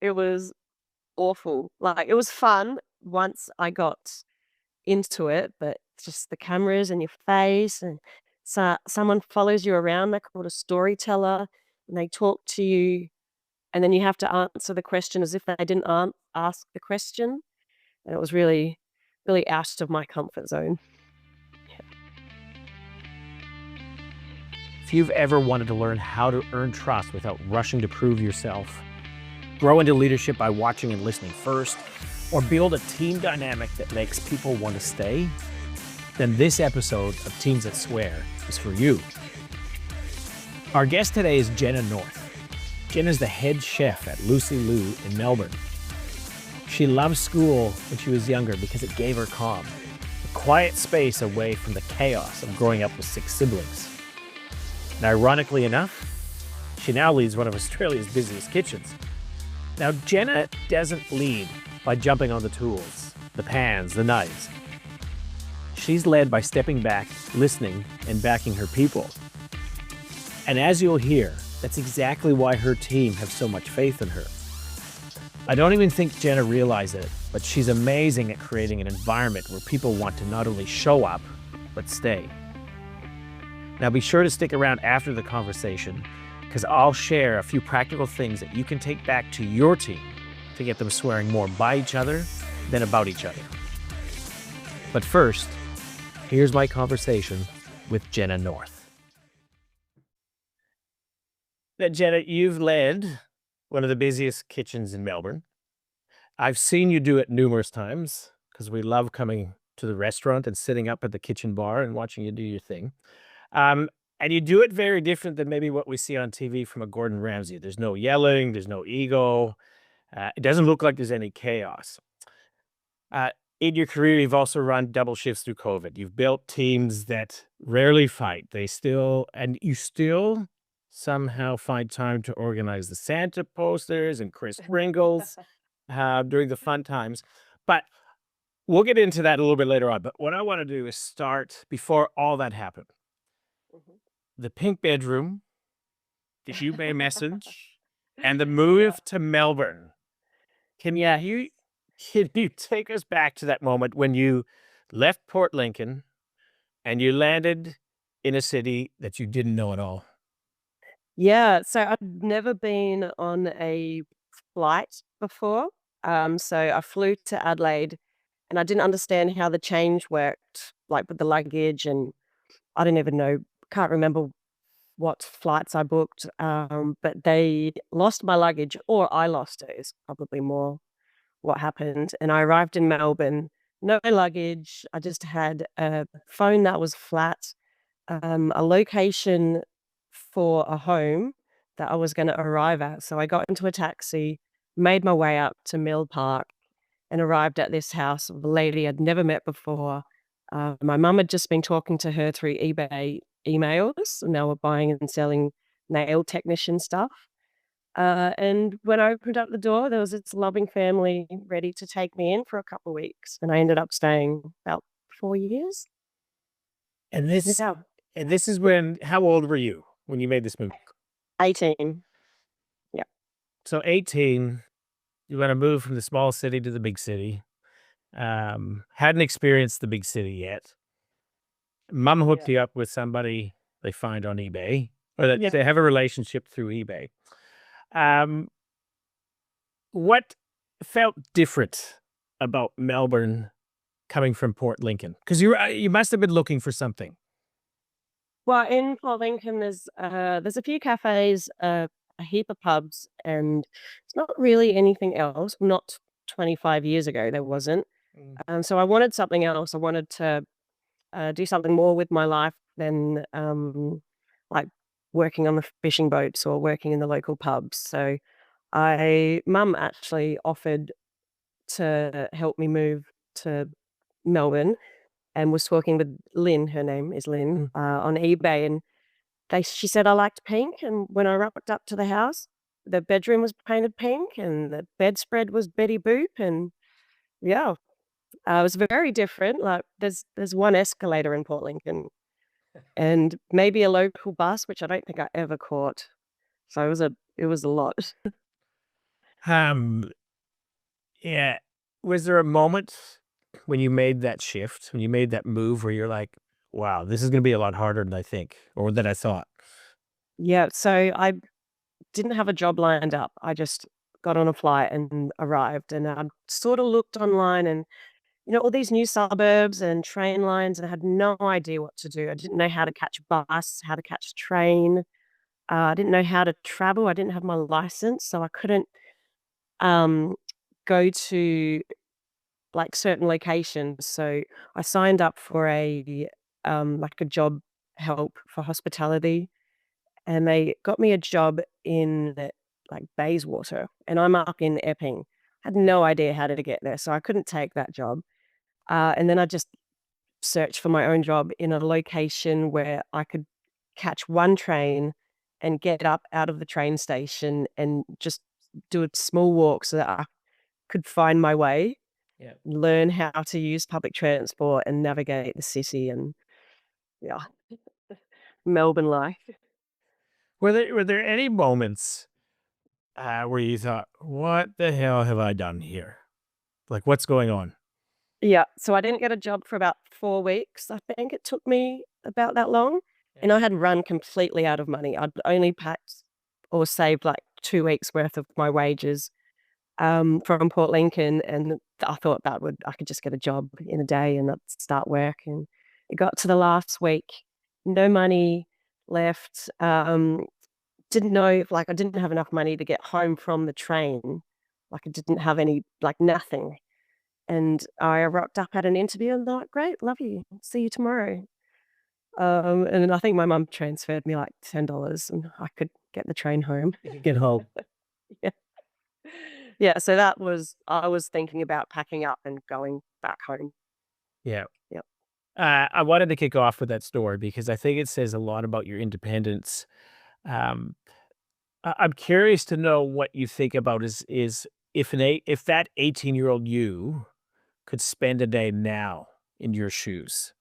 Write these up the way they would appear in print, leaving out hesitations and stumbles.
It was awful. Like, it was fun once I got into it, but just the cameras and your face, and someone follows you around. They're called a storyteller, and they talk to you, and then you have to answer the question as if they didn't ask the question, and it was really, really out of my comfort zone. If you've ever wanted to learn how to earn trust without rushing to prove yourself, grow into leadership by watching and listening first, or build a team dynamic that makes people want to stay, then this episode of Teams That Swear is for you. Our guest today is Jenna North. Jenna's the head chef at Lucy Liu in Melbourne. She loved school when she was younger because it gave her calm, a quiet space away from the chaos of growing up with 6 siblings. And ironically enough, she now leads one of Australia's busiest kitchens. Now, Jenna doesn't lead by jumping on the tools, the pans, the knives. She's led by stepping back, listening, and backing her people. And as you'll hear, that's exactly why her team have so much faith in her. I don't even think Jenna realized it, but she's amazing at creating an environment where people want to not only show up, but stay. Now be sure to stick around after the conversation, because I'll share a few practical things that you can take back to your team to get them swearing more by each other than about each other. But first, here's my conversation with Jenna North. Now, Jenna, you've led one of the busiest kitchens in Melbourne. I've seen you do it numerous times because we love coming to the restaurant and sitting up at the kitchen bar and watching you do your thing. And you do it very different than maybe what we see on TV from a Gordon Ramsay. There's no yelling, there's no ego. It doesn't look like there's any chaos. In your career, you've also run double shifts through COVID. You've built teams that rarely fight. You still somehow find time to organize the Santa posters and Chris Pringles during the fun times. But we'll get into that a little bit later on. But what I want to do is start before all that happened. The pink bedroom, the eBay message, and the move to Melbourne. Can you take us back to that moment when you left Port Lincoln and you landed in a city that you didn't know at all? Yeah, so I'd never been on a flight before. So I flew to Adelaide, and I didn't understand how the change worked, like with the luggage, and I didn't even know, can't remember what flights I booked. But they lost my luggage, or I lost it, is probably more what happened. And I arrived in Melbourne, no luggage. I just had a phone that was flat, a location for a home that I was going to arrive at. So I got into a taxi, made my way up to Mill Park, and arrived at this house of a lady I'd never met before. My mum had just been talking to her through eBay emails, and they were buying and selling nail technician stuff. And when I opened up the door, there was this loving family ready to take me in for a couple of weeks, and I ended up staying about 4 years. And this Yeah, and this is how old were you when you made this move? 18. Yeah. So 18, you want to move from the small city to the big city. Hadn't experienced the big city yet. Mom hooked you up with somebody they find on eBay, or that they have a relationship through eBay. What felt different about Melbourne coming from Port Lincoln? Because you must have been looking for something. Well, in Port Lincoln, there's a few cafes, a heap of pubs, and it's not really anything else. Not 25 years ago, there wasn't. So I wanted something else. I wanted to do something more with my life than like working on the fishing boats or working in the local pubs. So mum actually offered to help me move to Melbourne, and was talking with Lynn, her name is Lynn, on eBay, and she said I liked pink, and when I rocked up to the house, the bedroom was painted pink, and the bedspread was Betty Boop, and yeah, it was very different. Like there's one escalator in Port Lincoln, and maybe a local bus, which I don't think I ever caught. So it was a lot. Um, yeah. Was there a moment when you made that shift, when you made that move where you're like, wow, this is going to be a lot harder than I think or than I thought? Yeah, so I didn't have a job lined up. I just got on a flight and arrived, and I sort of looked online and, all these new suburbs and train lines, and I had no idea what to do. I didn't know how to catch a bus, how to catch a train. I didn't know how to travel. I didn't have my license, so I couldn't, um, go to, like, certain locations. So I signed up for like, a job help for hospitality, and they got me a job in, like, Bayswater, and I'm up in Epping. Had no idea how to get there, so I couldn't take that job. And then I just searched for my own job in a location where I could catch one train and get up out of the train station and just do a small walk so that I could find my way, Yeah. learn how to use public transport and navigate the city and, yeah, Melbourne life. Were there any moments where you thought, what the hell have I done here? Like, what's going on? Yeah, so I didn't get a job for about 4 weeks, I think it took me about that long, Yeah. and I had run completely out of money. I'd only packed or saved, like, 2 weeks' worth of my wages, from Port Lincoln, and I thought I could just get a job in a day and I'd start work, and it got to the last week, no money left, didn't know if, like, I didn't have enough money to get home from the train, like, I didn't have any, like, nothing. And I rocked up at an interview and they're like, "Great, love you. See you tomorrow." And then I think my mum transferred me like $10 and I could get the train home. You could get home. Yeah. Yeah, so I was thinking about packing up and going back home. Yeah. Yep. I wanted to kick off with that story because I think it says a lot about your independence. Um, I'm curious to know what you think about is if that 18-year-old you could spend a day now in your shoes.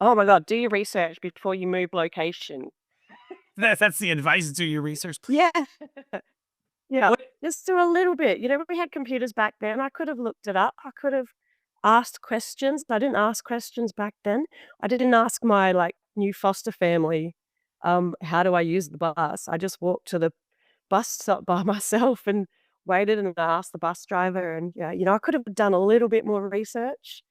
Oh my god, do your research before you move location. That's the advice. Do your research. Yeah. Yeah, What? just do a little bit. When we had computers back then, I could have looked it up. I could have asked questions. I didn't ask questions back then. I didn't ask my, like, new foster family, "How do I use the bus?" I just walked to the bus stop by myself and waited and asked the bus driver and, yeah, I could have done a little bit more research.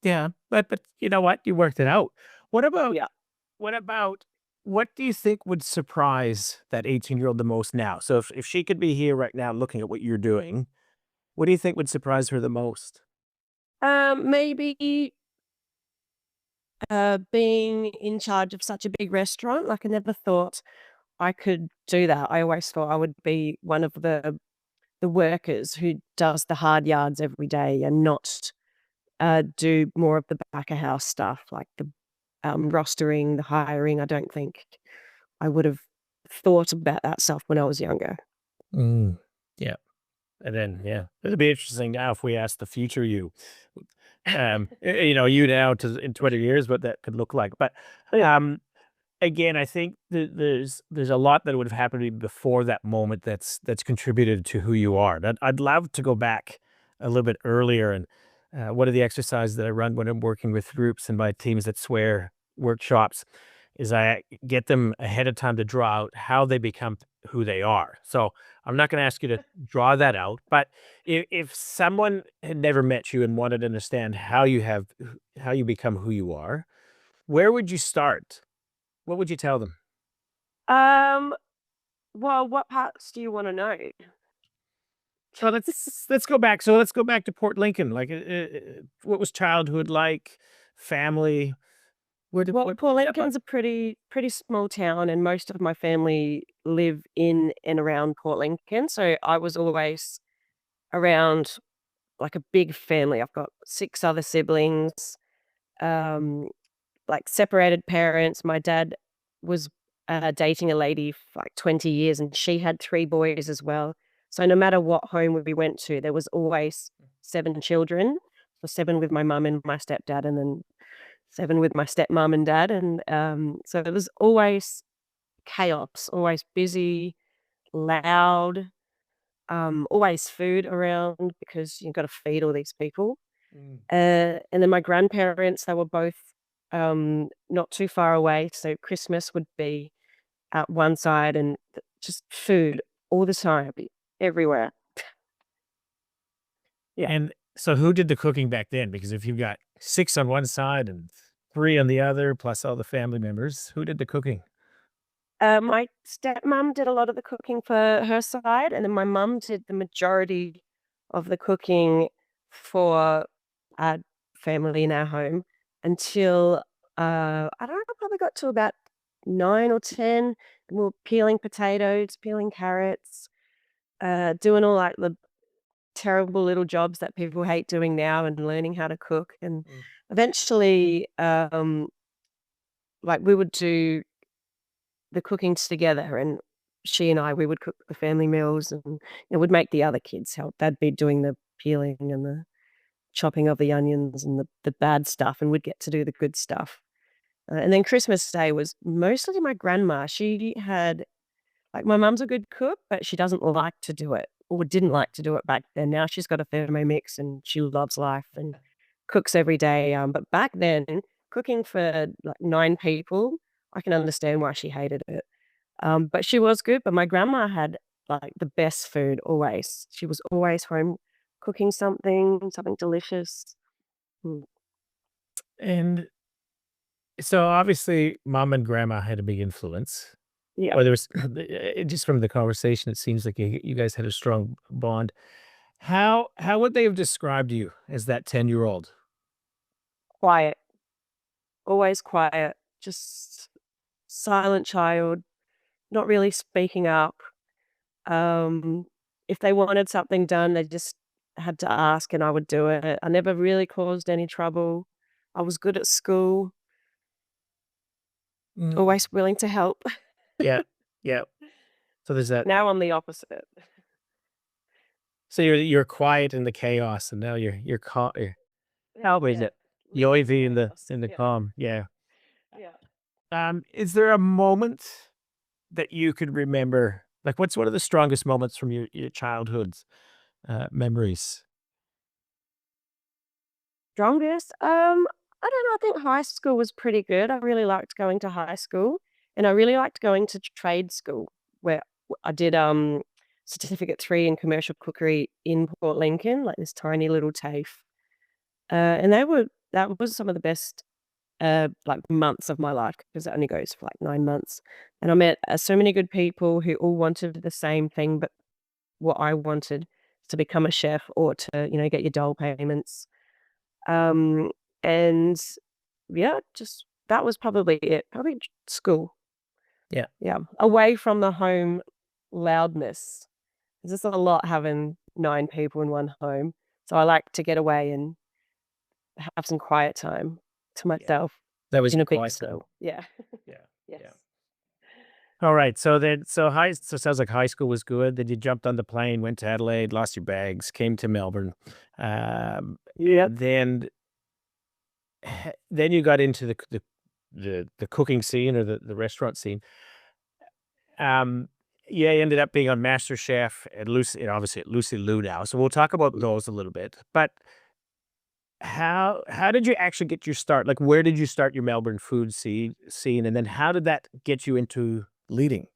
Yeah, but you know what? You worked it out. What about Yeah. what about what do you think would surprise that 18-year-old the most now? So if she could be here right now looking at what you're doing, what do you think would surprise her the most? Maybe, being in charge of such a big restaurant, like, I never thought I could do that. I always thought I would be one of the workers who does the hard yards every day and not, do more of the back of house stuff like the, rostering, the hiring. I don't think I would have thought about that stuff when I was younger. Mm, yeah. And then, yeah, it'll be interesting now if we ask the future you, you now to in 20 years, what that could look like. But Yeah. um, again, I think there's a lot that would have happened to you before that moment that's contributed to who you are. That I'd love to go back a little bit earlier and one of the exercises that I run when I'm working with groups and my teams that swear workshops is I get them ahead of time to draw out how they become who they are. So I'm not going to ask you to draw that out, but if someone had never met you and wanted to understand how you become who you are, where would you start? What would you tell them? Um, well, what parts do you wanna know? So let's go back. So let's go back to Port Lincoln. Like, what was childhood like? Family? Where did Well, what? Port Yeah, but Lincoln's a pretty small town, and most of my family live in and around Port Lincoln, so I was always around, like, a big family. I've got 6 other siblings, um, like, separated parents. My dad was, dating a lady for, like, 20 years, and she had 3 boys as well. So no matter what home we went to, there was always 7 children. So 7 with my mum and my stepdad, and then 7 with my stepmom and dad, and, so it was always chaos, always busy, loud. always food around because you've got to feed all these people. Mm. And then my grandparents, they were both not too far away, so Christmas would be at one side and just food all the time, everywhere. Yeah. And so who did the cooking back then? Because if you've got 6 on one side and 3 on the other, plus all the family members, who did the cooking? My stepmom did a lot of the cooking for her side, and then my mum did the majority of the cooking for our family in our home until, I don't know, I probably got to about 9 or 10. We were peeling potatoes, peeling carrots, doing all, like, the terrible little jobs that people hate doing now and learning how to cook, and Mm. eventually, like, we would do the cookings together, and she and I, we would cook the family meals and, would make the other kids help. They'd be doing the peeling and the chopping of the onions and the bad stuff, and we'd get to do the good stuff. And then Christmas Day was mostly my grandma. She had like, my mum's a good cook, but she doesn't like to do it or didn't like to do it back then. Now she's got a Thermomix and she loves life and cooks every day, but back then, cooking for, like, 9 people, I can understand why she hated it. But she was good, but my grandma had, like, the best food always. She was always home cooking something delicious. Mm, And so obviously mom and grandma had a big influence. yeah, Or there was just from the conversation, it seems like you guys had a strong bond. How would they have described you as that 10-year-old? quiet, always quiet, just silent child, not really speaking up. Um, if they wanted something done, they just had to ask and I would do it. I never really caused any trouble. I was good at school, Mm. always willing to help. Yeah, yeah. So there's that. Now I'm the opposite. So you're quiet in the chaos, and now you're how is Yeah, it? living in the Noisy chaos. in the Yeah, calm, yeah. yeah. Is there a moment that you could remember? Like, what's one of the strongest moments from your childhood's, memories? Strongest? I don't know, I think high school was pretty good. I really liked going to high school, and I really liked going to trade school where I did, certificate 3 in commercial cookery in Port Lincoln, like this tiny little TAFE. And that was some of the best, like, months of my life because it only goes for, like, 9 months, and I met, so many good people who all wanted the same thing, but what I wanted, to become a chef or to, get your dole payments. Um, and yeah, just that was probably it. Probably school. Yeah. Yeah. Away from the home loudness. 'Cause it's a lot having 9 people in one home. So I like to get away and have some quiet time to Yeah. myself That was in your a big quiet time. school. Yeah. Yeah, Yes. yeah. Alright, so then so it sounds like high school was good, then you jumped on the plane, went to Adelaide, lost your bags, came to Melbourne, Yep. then then you got into the cooking scene or the restaurant scene. Um, yeah, you ended up being on MasterChef and obviously at Lucy Liu now, so we'll talk about those a little bit, but how did you actually get your start? Like, where did you start your Melbourne food scene, and then how did that get you into leading?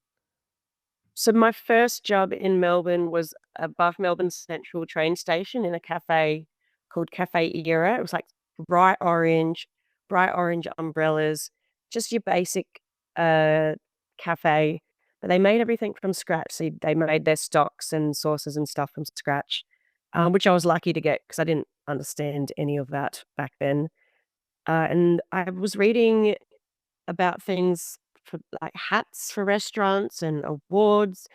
So my first job in Melbourne was above Melbourne Central train station in a cafe called Cafe Era. It was like bright bright orange umbrellas, just your basic uh, cafe. But they made everything from scratch. So they made their stocks and sauces and stuff from scratch, which I was lucky to get because I didn't understand any of that back then. And I was reading about things for like hats for restaurants and awards,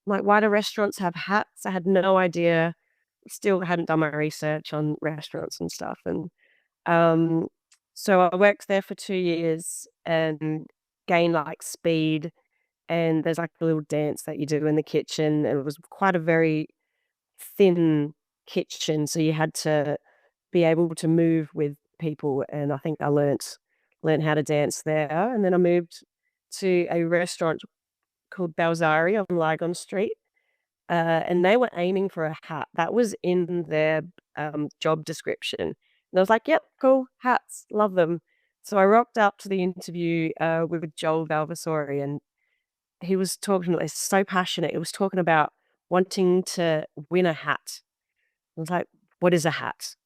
like, why do restaurants have hats? I had no idea. Still hadn't done my research on restaurants and stuff, and, um, so I worked there for 2 years and gained, like, speed, and there's, like, a little dance that you do in the kitchen, and it was quite a very thin kitchen, so you had to be able to move with people, and I think I learnt how to dance there, and then I moved to a restaurant called Balzari on Lygon Street. and they were aiming for a hat. That was in their job description. And I was like, "Yep, cool, hats, love them." So I rocked up to the interview with Joel Valvasori, and he was talking. It's so passionate. He was talking about wanting to win a hat. I was like, "What is a hat?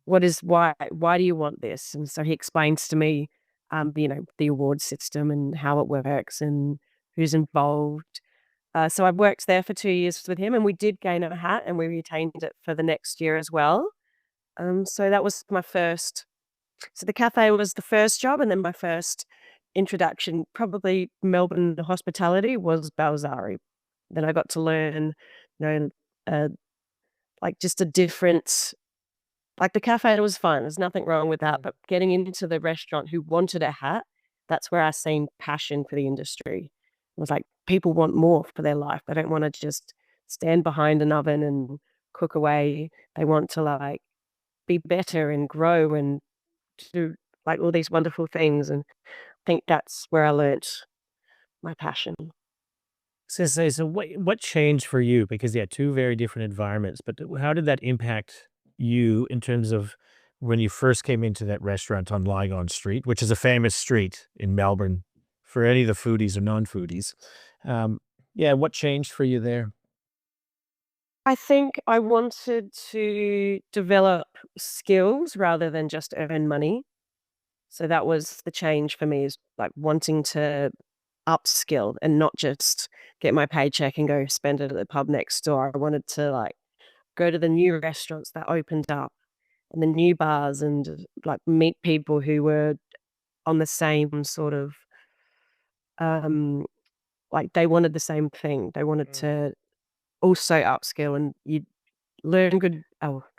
What is why do you want this?" And so he explains to me, the award system and how it works and who's involved. So I've worked there for 2 years with him, and we did gain a hat, and we retained it for the next year as well. So that was my first. So the cafe was the first job, and then my first introduction, probably Melbourne hospitality, was Balzari. Then I got to learn, you know, uh, like just a different. Like, the cafe was fun, there's nothing wrong with that, Mm. but getting into the restaurant who wanted a hat, that's where I seen passion for the industry. It was like, people want more for their life. They don't wanna just stand behind an oven and cook away. They want to, like, be better and grow and do, like, all these wonderful things, and I think that's where I learnt my passion. So what changed for you? Because, yeah, 2 very different environments, but how did that impact you in terms of when you first came into that restaurant on Lygon Street, which is a famous street in Melbourne for any of the foodies or non-foodies? Um, yeah, what changed for you there? I think I wanted to develop skills rather than just earn money. So that was the change for me, is like wanting to upskill and not just get my paycheck and go spend it at the pub next door. I wanted to like go to the new restaurants that opened up and the new bars and like meet people who were on the same sort of um like they wanted the same thing. They wanted Mm. to also upskill, and you learn good.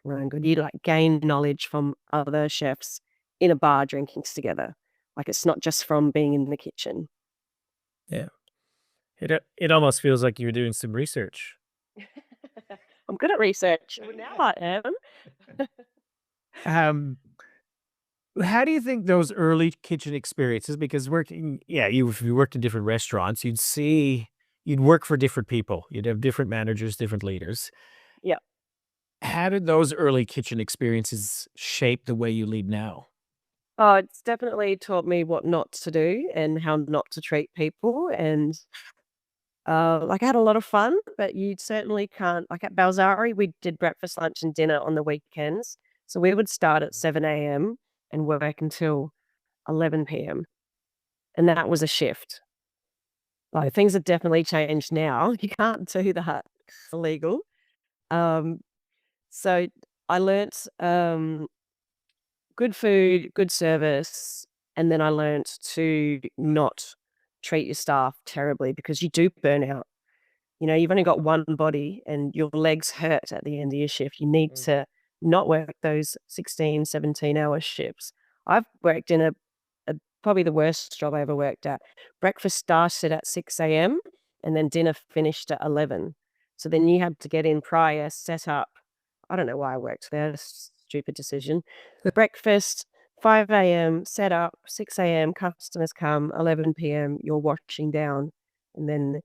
You like gain knowledge from other chefs in a bar drinking together. Like it's not just from being in the kitchen. Yeah. It almost feels like you were doing some research. I'm good at research. Well, now I am. Um, how do you think those early kitchen experiences, because working, yeah, if you worked in different restaurants, you'd work for different people. You'd have different managers, different leaders. Yeah. How did those early kitchen experiences shape the way you lead now? Oh, it's definitely taught me what not to do and how not to treat people. And like I had a lot of fun, but you certainly can't. Like at Balzari, we did breakfast, lunch, and dinner on the weekends. So we would start at 7 a.m. and work until 11 p.m. And that was a shift. Like things have definitely changed now. You can't do that. It's illegal. Um, so I learnt good food, good service, and then I learnt to not treat your staff terribly because you do burn out. You've only got one body and your legs hurt at the end of your shift. You need Mm. to not work those 16, 17-hour shifts. I've worked in a probably the worst job I ever worked at. Breakfast started at 6 a.m. and then dinner finished at 11. So then you had to get in prior, set up. I don't know why I worked there. It's a stupid decision. Breakfast, 5 a.m., set up, 6 a.m., customers come, 11 p.m., you're washing down, and then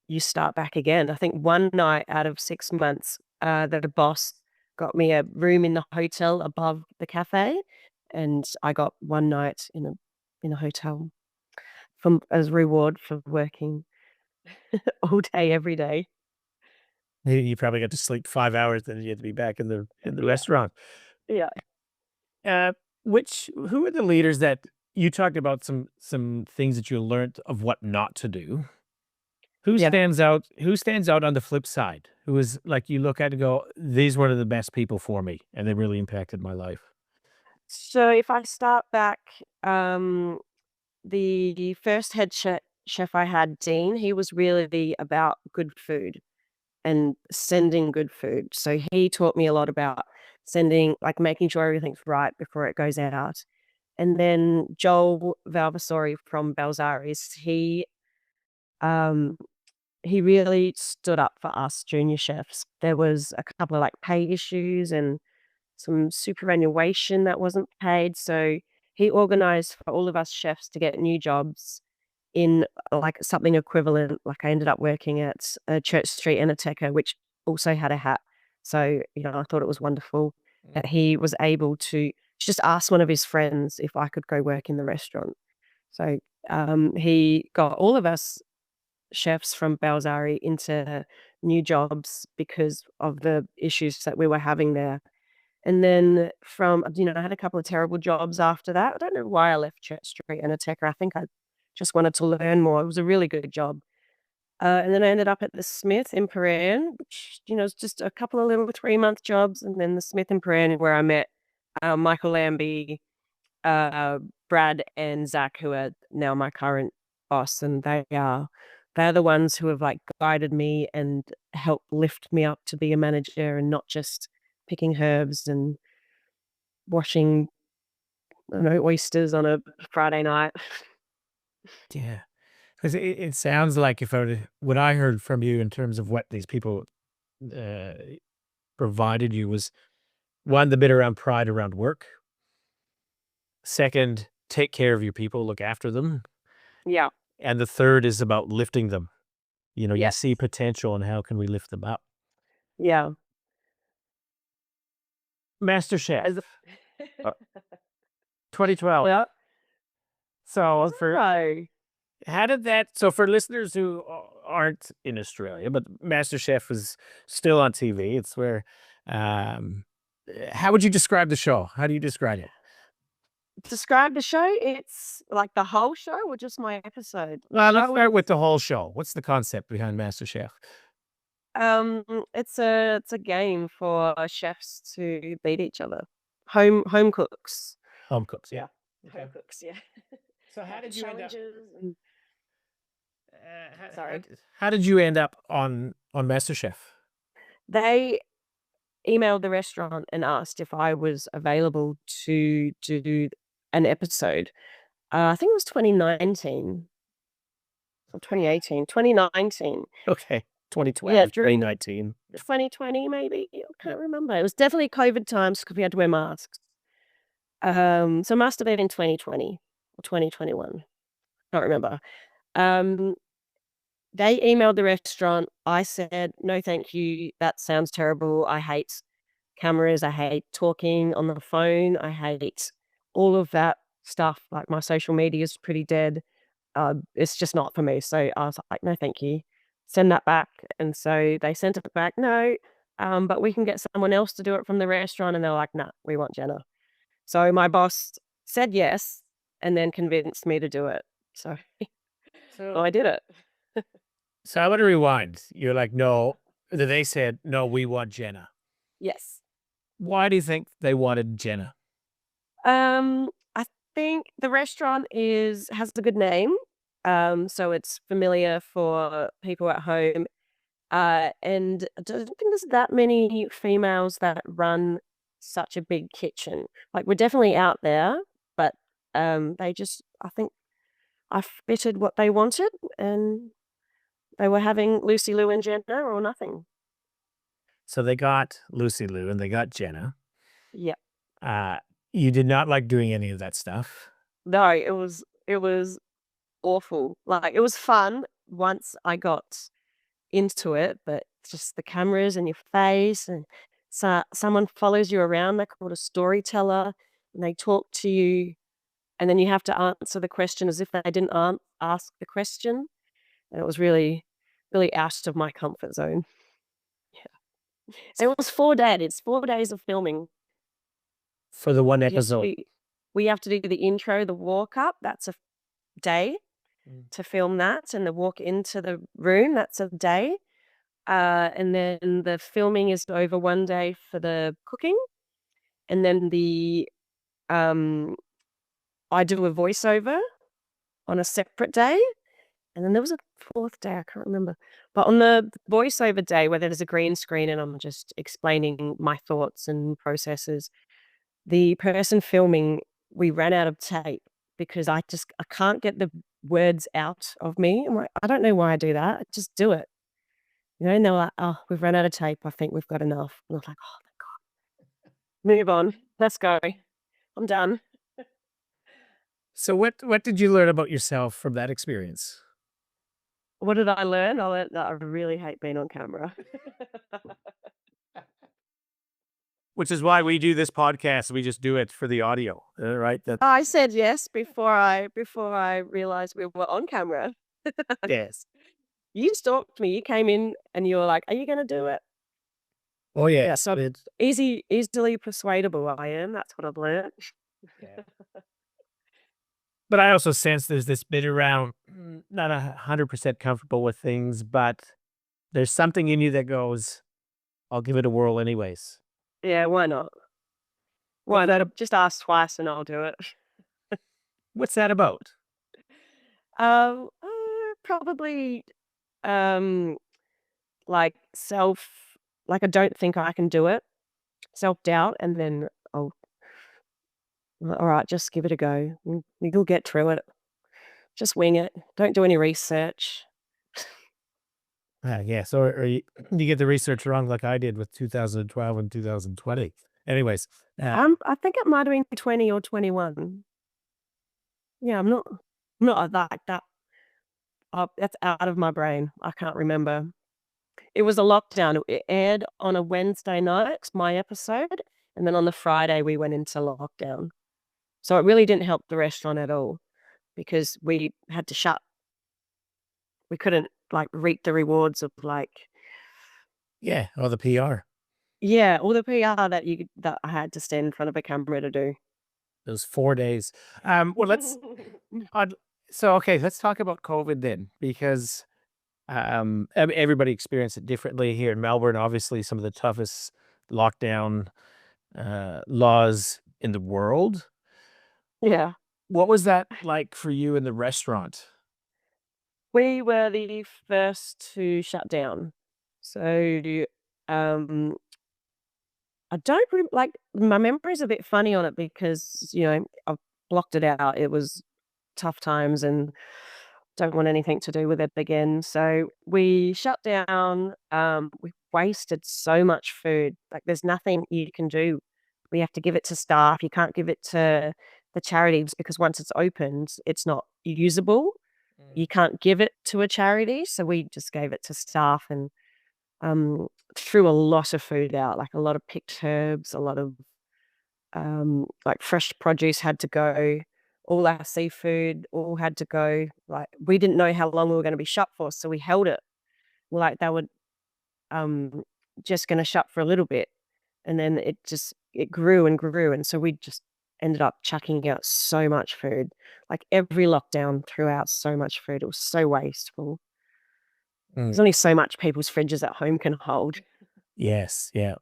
you start back again. I think one night out of 6 months, that a boss got me a room in the hotel above the cafe, and I got one night in a hotel from as reward for working all day, every day. You probably got to sleep 5 hours, then you had to be back in the Yeah, restaurant. yeah, Uh, who are the leaders that you talked about some things that you learned of what not to do? yeah. Who stands out on the flip side? Who is like you look at and go, "These were the best people for me, and they really impacted my life." So if I start back, the first head chef I had, Dean, he was really about good food and sending good food. So he taught me a lot about sending, like making sure everything's right before it goes out. And then Joel Valvasori from Balzari's, um, he really stood up for us junior chefs. There was a couple of like pay issues and some superannuation that wasn't paid. So he organized for all of us chefs to get new jobs. in like something equivalent. Like I ended up working at a Church Street Enoteca, which also had a hat. So, I thought it was wonderful that he was able to just ask one of his friends if I could go work in the restaurant. So he got all of us chefs from Balzari into new jobs because of the issues that we were having there. And then I had a couple of terrible jobs after that. I don't know why I left Church Street and Ateca. I think I just wanted to learn more. It was a really good job. And then I ended up at the Smith in Paran, which, is just a couple of little 3-month jobs. And then the Smith in Paran, where I met Michael Lambie, uh, Brad and Zach, who are now my current boss. And they're the ones who have like guided me and helped lift me up to be a manager and not just picking herbs and washing, I don't know, oysters on a Friday night. Yeah. Because it sounds like what I heard from you in terms of what these people uh, provided you was, one, the bit around pride around work. Second, take care of your people, look after them. Yeah. And the third is about lifting them. You Yes. see potential and how can we lift them up? Yeah. Master Chef, As a 2012. yeah. So for listeners who aren't in Australia, but MasterChef was still on TV. It's where, how would you describe the show? How do you describe it? Describe the show. It's like the whole show or just my episode? Well, let's start with the whole show. What's the concept behind MasterChef? It's a game for chefs to beat each other. Home cooks. Home cooks, yeah. Home cooks, yeah. So how did you end up? Challenges and sorry. How did you end up on MasterChef? They emailed the restaurant and asked if I was available to do an episode. I think it was 2019 or 2018, 2019. Okay, 2012, Yeah, 2019. 2020 maybe. I can't remember. It was definitely COVID times because we had to wear masks. So it must have been in 2020 or 2021. Can't remember. Um, they emailed the restaurant. I said, no, thank you. That sounds terrible. I hate cameras. I hate talking on the phone. I hate all of that stuff. Like my social media is pretty dead. It's just not for me. So I was like, no, thank you. Send that back. And so they sent it back. No, but we can get someone else to do it from the restaurant. And they're like, nah, we want Jenna. So my boss said yes and then convinced me to do it. So So I did it. So I want to rewind. You're like, no. They said, no, we want Jenna. Yes. Why do you think they wanted Jenna? I think the restaurant has a good name. So it's familiar for people at home. And I don't think there's that many females that run such a big kitchen. Like we're definitely out there, but I think I fitted what they wanted and they were having Lucy Liu and Jenna or nothing. So they got Lucy Liu and they got Jenna. Yeah. You did not like doing any of that stuff. No, it was awful. Like it was fun once I got into it, but just the cameras and your face and someone follows you around. They're called a storyteller and they talk to you and then you have to answer the question as if they didn't ask the question. And it was really, really out of my comfort zone. Yeah. So it was 4 days. It's 4 days of filming. For the one Yes, episode. we have to do the intro, the walk up. That's a day to film that, and the walk into the room. That's a day, and then the filming is over 1 day for the cooking, and then I do a voiceover on a separate day, and then there was a 4th day. I can't remember, but on the voiceover day where there's a green screen and I'm just explaining my thoughts and processes. The person filming, we ran out of tape because I can't get the words out of me. I'm like, I don't know why I do that. I just do it. And they're like, "Oh, we've run out of tape. I think we've got enough." And I was like, "Oh, thank God. Move on. Let's go. I'm done." So what did you learn about yourself from that experience? What did I learn? I learned that I really hate being on camera. Which is why we do this podcast. We just do it for the audio, right? That I said yes before I realized we were on camera. yes. You stalked me. You came in and you were like, "Are you gonna do it?" Oh Yeah, yes. so It's easily persuadable I am. That's what I've learned. yeah. But I also sense there's this bit around not 100% comfortable with things, but there's something in you that goes, "I'll give it a whirl anyways." Yeah, why not? Why What's that? not? Just ask twice and I'll do it. What's that about? Probably, um, like like I don't think I can do it, self-doubt, and then, "Oh, alright, just give it a go. You'll get through it. Just wing it. Don't do any research." Yeah. So or you get the research wrong, like I did with 2012 and 2020. Anyways, I think it might have been 20 or 21. Yeah, I'm not like that. That's out of my brain. I can't remember. It was a lockdown. It aired on a Wednesday night, my episode, and then on the Friday we went into lockdown. So it really didn't help the restaurant at all because we had to shut. We couldn't like reap the rewards of like, yeah, all the PR. yeah, all the PR that I had to stand in front of a camera to do. Those 4 days. Well, I'd, so okay, let's talk about COVID then, because everybody experienced it differently here in Melbourne. Obviously, some of the toughest lockdown laws in the world. Yeah. What was that like for you in the restaurant? We were the first to shut down. So, um, I don't like my memory's a bit funny on it because, I've blocked it out. It was tough times and don't want anything to do with it again. So we shut down. We wasted so much food. Like there's nothing you can do. We have to give it to staff. You can't give it to the charities because once it's opened, it's not usable. Mm. You can't give it to a charity. So we just gave it to staff and um, threw a lot of food out, like a lot of picked herbs, a lot of like fresh produce had to go. All our seafood all had to go. Like we didn't know how long we were going to be shut for, so we held it. Like they were um, just going to shut for a little bit, and then it grew and grew, and so we just ended up chucking out so much food. Like every lockdown threw out so much food. It was so wasteful. Mm. There's only so much people's fridges at home can hold. Yes, yeah.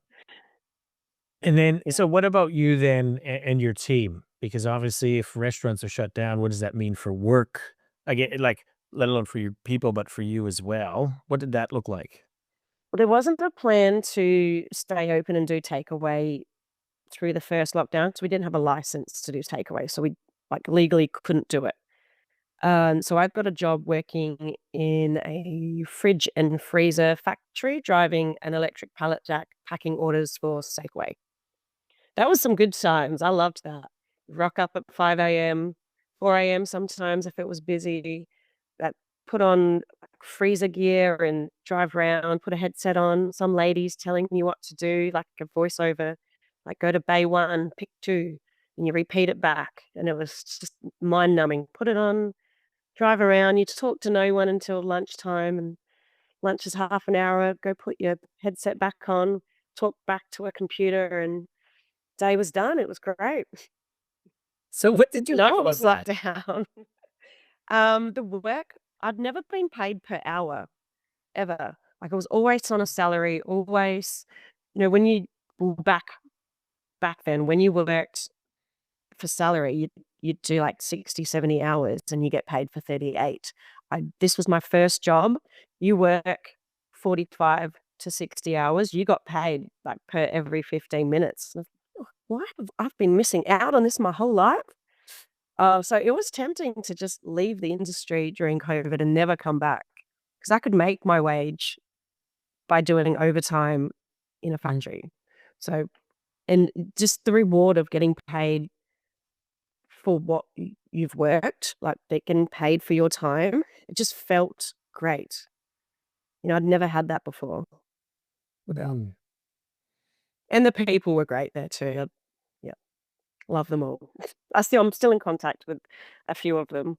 And then, Yeah. so what about you then and your team? Because obviously, if restaurants are shut down, what does that mean for work? Again, like, let alone for your people, but for you as well. What did that look like? Well, there wasn't a plan to stay open and do takeaway through the first lockdown because we didn't have a license to do takeaway, so we like legally couldn't do it. So I've got a job working in a fridge and freezer factory, driving an electric pallet jack, packing orders for Safeway. That was some good times. I loved that. Rock up at 5 a.m., 4 a.m. sometimes if it was busy. That put on freezer gear and drive around, put a headset on. Some ladies telling you what to do, like a voiceover, like go to bay one, pick two, and you repeat it back. And it was just mind numbing. Put it on, drive around. You talk to no one until lunchtime, and lunch is half an hour. Go put your headset back on, talk back to a computer, and day was done. It was great. So, what did you No like one about was let that? down. The work, I'd never been paid per hour ever. Like I was always on a salary, always, when back then, when you worked for salary, you'd do like 60, 70 hours and you get paid for 38. This was my first job. You work 45 to 60 hours, you got paid like per every 15 minutes. Why have I been missing out on this my whole life? So it was tempting to just leave the industry during COVID and never come back because I could make my wage by doing overtime in a Mm. factory. So, and just the reward of getting paid for what you've worked, like they're getting paid for your time. It just felt great. I'd never had that before. Yeah. Mm. And the people were great there too. Yeah, love them all. I'm still in contact with a few of them.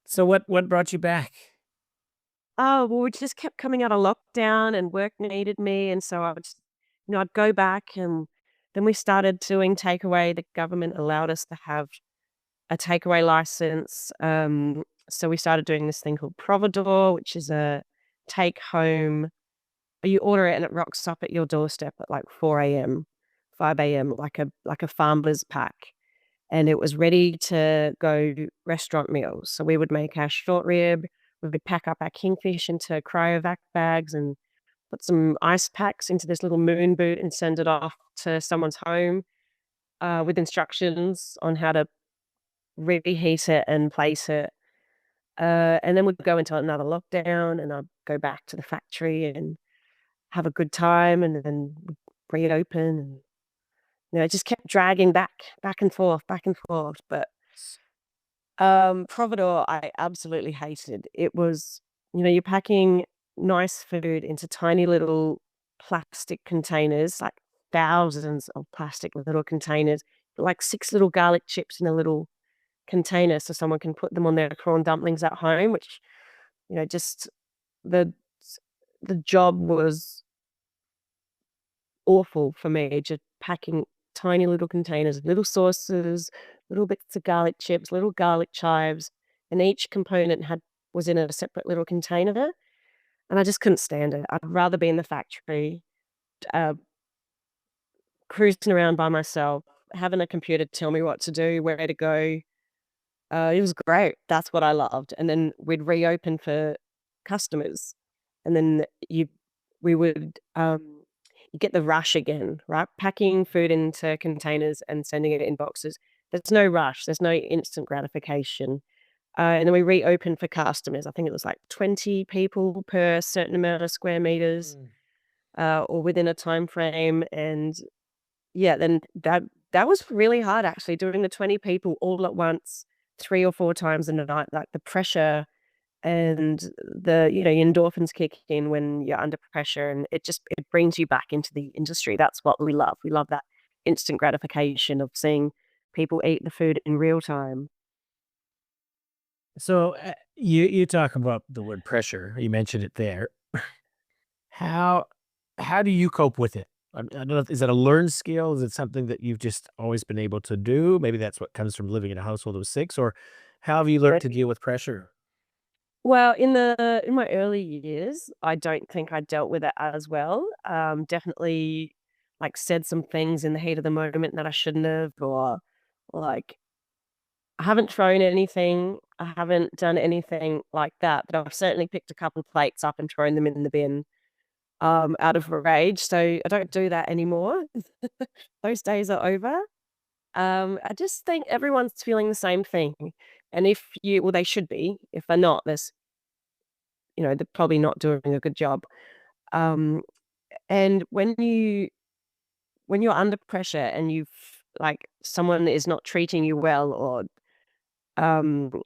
So what brought you back? Oh, well, we just kept coming out of lockdown and work needed me. And so I would just, I'd go back, and then we started doing takeaway. The government allowed us to have a takeaway license. So we started doing this thing called Providore, which is a take home. You order it and it rocks up at your doorstep at like 4 a.m., 5 a.m., like a farmer's pack. And it was ready to go restaurant meals. So we would make our short rib, we would pack up our kingfish into cryovac bags and put some ice packs into this little moon boot and send it off to someone's home with instructions on how to reheat it and place it. And then we'd go into another lockdown, and I'd go back to the factory and have a good time, and then we'd reopen, and it just kept dragging back and forth, back and forth. But Providore, I absolutely hated. It was, you're packing nice food into tiny little plastic containers, like thousands of plastic little containers, like 6 little garlic chips in a little container so someone can put them on their prawn dumplings at home, which, just the the job was awful for me, just packing tiny little containers, little sauces, little bits of garlic chips, little garlic chives, and each component was in a separate little container, and I just couldn't stand it. I'd rather be in the factory, uh, cruising around by myself, having a computer tell me what to do, where to go. It was great. That's what I loved, and then we'd reopen for customers, and then we would, you get the rush again, right? Packing food into containers and sending it in boxes. There's no rush. There's no instant gratification. And then we reopened for customers. I think it was like 20 people per certain amount of square meters, Mm. or within a time frame. And yeah, then that was really hard actually, doing the 20 people all at once, 3 or 4 times in a night. Like the pressure and your endorphins kick in when you're under pressure, and it brings you back into the industry. That's what we love. We love that instant gratification of seeing people eat the food in real time. So you talk about the word pressure. You mentioned it there. How how do you cope with it? I don't know. Is that a learned skill? Is it something that you've just always been able to do? Maybe that's what comes from living in a household of 6, or how have you learned to deal with pressure? Well, in my early years, I don't think I dealt with it as well. Definitely, like, said some things in the heat of the moment that I shouldn't have, or like, I haven't thrown anything. I haven't done anything like that, but I've certainly picked a couple plates up and thrown them in the bin, out of a rage. So I don't do that anymore. Those days are over. I just think everyone's feeling the same thing, and well, they should be. If they're not, they're probably not doing a good job. Um, and when you're under pressure and like someone is not treating you well, or um,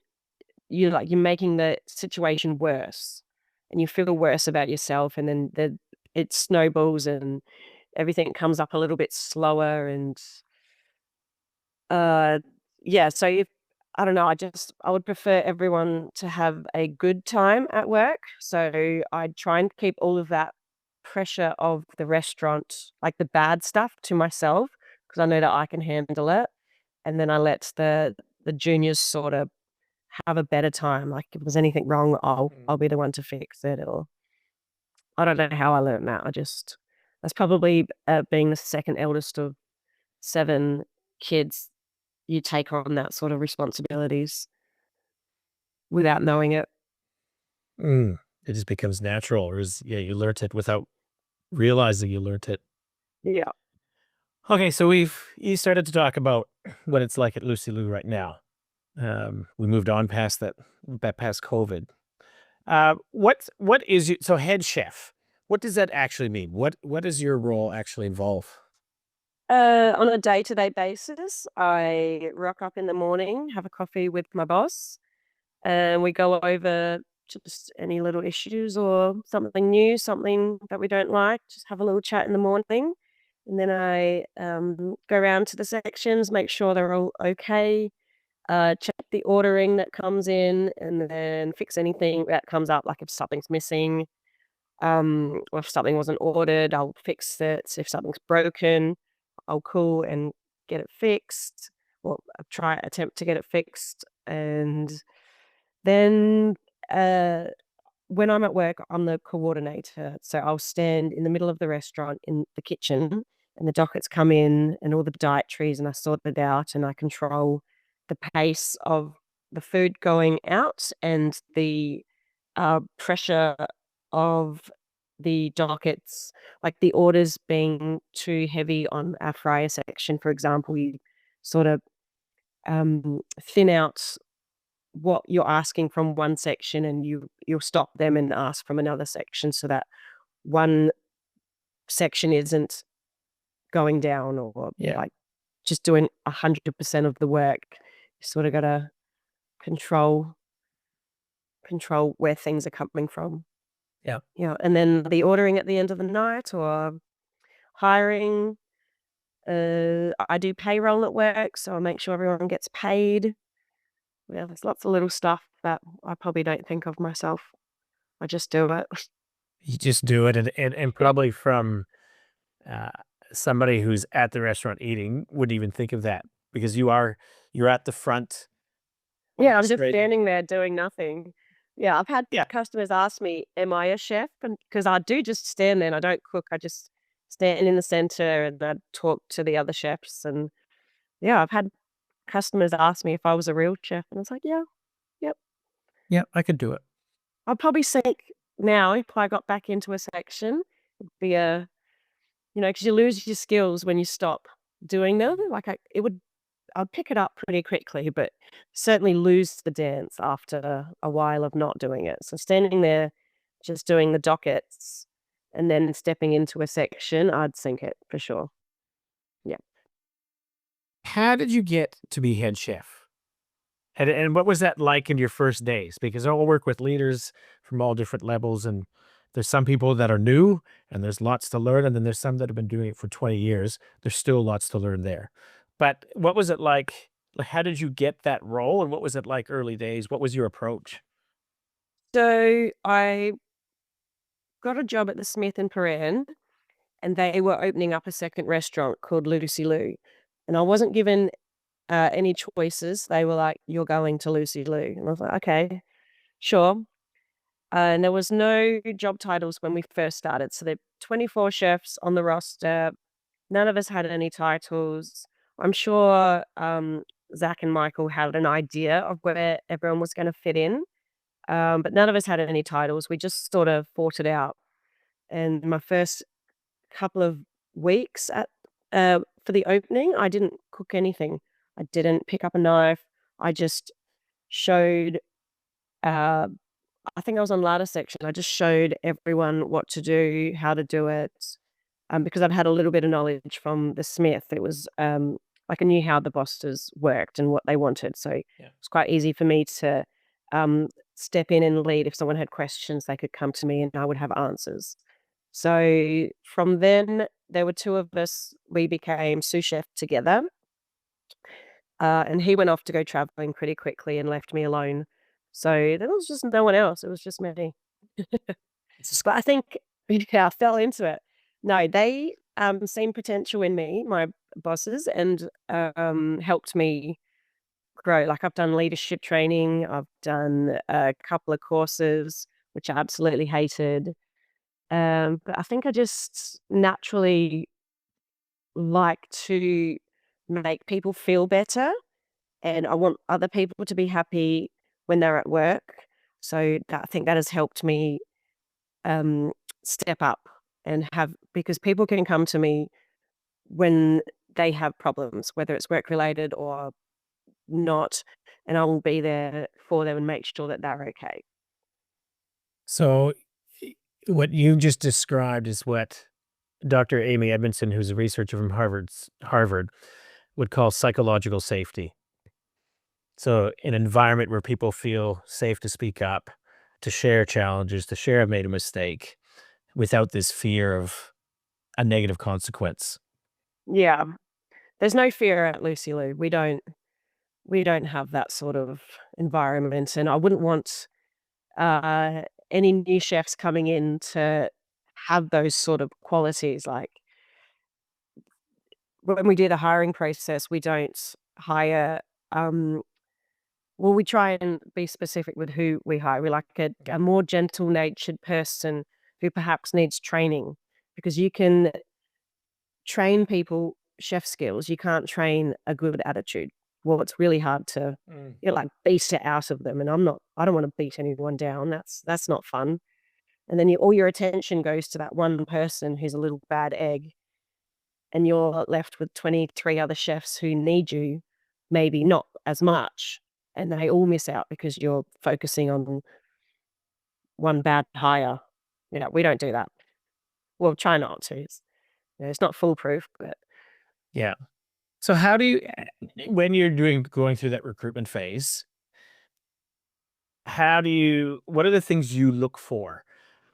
you're making the situation worse, and you feel worse about yourself, and then it snowballs and everything comes up a little bit slower, and Uh, yeah, so if I don't know, I would prefer everyone to have a good time at work. So I try and keep all of that pressure of the restaurant, like the bad stuff, to myself, because I know that I can handle it. And then I let the juniors sort of have a better time. Like if there's anything wrong, I'll be the one to fix it. Or I don't know how I learned that. That's probably being the second eldest of 7 kids. You take on that sort of responsibilities without knowing it. Mm. It just becomes natural, or yeah, you learned it without realizing you learned it. Yeah. Okay, so you started to talk about what it's like at Lucy Liu right now. We moved on past past COVID. What is so head chef? What does that actually mean? What does your role actually involve? On a day-to-day basis, I rock up in the morning, have a coffee with my boss, and we go over just any little issues or something new, something that we don't like. Just have a little chat in the morning, and then I go around to the sections, make sure they're all okay, check the ordering that comes in, and then fix anything that comes up, like if something's missing, or if something wasn't ordered, I'll fix it. If something's broken, I'll call and get it fixed, or attempt to get it fixed. And then, uh, when I'm at work, I'm the coordinator. So I'll stand in the middle of the restaurant in the kitchen, and the dockets come in and all the dietaries, and I sort it out and I control the pace of the food going out and the pressure of the dockets, like the orders being too heavy on our fryer section, for example, you sort of thin out what you're asking from one section, and you'll stop them and ask from another section so that one section isn't going down or Yeah. like just doing 100% of the work. You sort of got to control where things are coming from. Yeah. Yeah, and then the ordering at the end of the night or hiring. I do payroll at work, so I make sure everyone gets paid. Yeah, there's lots of little stuff that I probably don't think of myself. I just do it. You just do it, and probably from uh, somebody who's at the restaurant eating wouldn't even think of that because you're at the front, Yeah, I'm just straight. standing there doing nothing. Yeah, I've had Yeah. customers ask me, "Am I a chef?" And because I do just stand there and I don't cook, I just stand in the center and I talk to the other chefs. And yeah, I've had customers ask me if I was a real chef, and I was like, "Yeah, yep." Yeah, I could do it. I'd probably think now if I got back into a section, it'd be a, because you lose your skills when you stop doing them. Like I'd pick it up pretty quickly, but certainly lose the dance after a while of not doing it. So standing there, just doing the dockets and then stepping into a section, I'd sink it for sure. Yeah. How did you get to be head chef? And what was that like in your first days? Because I work with leaders from all different levels, and there's some people that are new, and there's lots to learn, and then there's some that have been doing it for 20 years. There's still lots to learn there. But what was it like? Like, how did you get that role, and what was it like early days? What was your approach? So I got a job at the Smith in Paran, and they were opening up a second restaurant called Lucy Liu. And I wasn't given any choices. They were like, "You're going to Lucy Liu." And I was like, "Okay, sure." And there was no job titles when we first started. So there are 24 chefs on the roster. None of us had any titles. I'm sure Zach and Michael had an idea of where everyone was going to fit in, but none of us had any titles. We just sort of fought it out. And my first couple of weeks for the opening, I didn't cook anything. I didn't pick up a knife. I just showed uh, I think I was on ladder section. I just showed everyone what to do, how to do it, because I'd had a little bit of knowledge from the Smith. It was like I knew how the bosses worked and what they wanted, so it Yeah. was quite easy for me to step in and lead. If someone had questions, they could come to me and I would have answers. So from then, there were two of us. We became sous chef together, and he went off to go traveling pretty quickly and left me alone. So there was just no one else. It was just me. But I think yeah, I fell into it. No, they seen potential in me, my bosses, and helped me grow. Like I've done leadership training, I've done a couple of courses, which I absolutely hated. But I think I just naturally like to make people feel better, and I want other people to be happy when they're at work. So that, I think that has helped me um, step up and have, because people can come to me when they have problems, whether it's work related or not, and I will be there for them and make sure that they're okay. So, what you just described is what Dr. Amy Edmondson, who's a researcher from Harvard, would call psychological safety. So an environment where people feel safe to speak up, to share challenges, to share I've made a mistake without this fear of a negative consequence. Yeah. There's no fear at Lucy Liu. We don't have that sort of environment, and I wouldn't want, uh, any new chefs coming in to have those sort of qualities. Like, when we do the hiring process, we don't hire, um well, we try and be specific with who we hire. We like a more gentle-natured person who perhaps needs training, because you can train people chef skills, you can't train a good attitude. Well, it's really hard to, Mm. like, beat it out of them, and I don't wanna beat anyone down, that's not fun, and then all your attention goes to that one person who's a little bad egg, and you're left with 23 other chefs who need you, maybe not as much, and they all miss out because you're focusing on one bad hire. We don't do that. Well, try not to. It's not foolproof, but Yeah. So how do you, when you're going through that recruitment phase, what are the things you look for